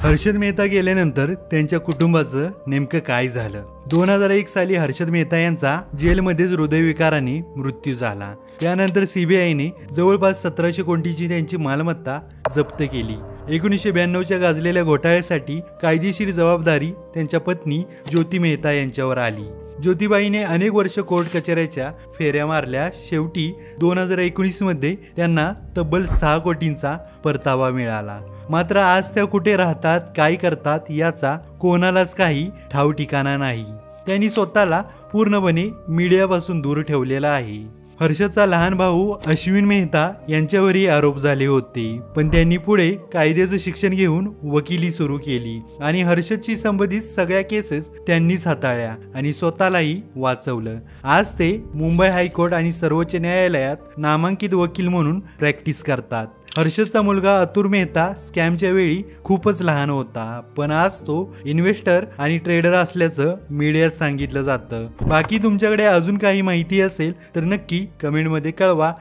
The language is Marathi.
हर्षद मेहता गेल्यानंतर त्यांच्या कुटुंबाचं नेमकं काय झालं? 2001 साली हर्षद मेहता यांचा जेलमध्येच हृदयविकाराने मृत्यू झाला। त्यानंतर सीबीआयने जवळपास 1700 कोटींची त्यांची मालमत्ता जप्त केली। 1992च्या गाजलेल्या घोटाळ्यासाठी कायदेशीर जबाबदारी त्यांच्या पत्नी ज्योती मेहता यांच्यावर आली। ज्योतिबाईने अनेक वर्ष कोर्ट कचेऱ्याच्या फेऱ्या मारल्या। शेवटी 2019 मध्ये त्यांना तब्बल 6 कोटींचा परतावा मिळाला। मात्र आज त्या कुठे राहतात, काय करतात याचा कोणालाच काही ठाव ठिकाणा नाही। त्यांनी स्वतःला पूर्णपणे मीडियापासून दूर ठेवलेला आहे। हर्षदचा लहान भाऊ अश्विन मेहता यांच्यावरही आरोप झाले होते, पण त्यांनी पुढे कायद्याचं शिक्षण घेऊन वकिली सुरू केली आणि हर्षदशी संबंधित सगळ्या केसेस त्यांनीच हाताळल्या आणि स्वतःलाही वाचवलं। आज ते मुंबई हायकोर्ट आणि सर्वोच्च न्यायालयात नामांकित वकील म्हणून प्रॅक्टिस करतात। हर्षदचा मुलगा अतुर मेहता स्कॅमच्या वेळी खूपच लहान होता, पण आज तो इन्व्हेस्टर आणि ट्रेडर असल्याचं मीडियात सांगितलं जातं। बाकी तुमच्याकडे अजून काही माहिती असेल तर नक्की कमेंटमध्ये कळवा।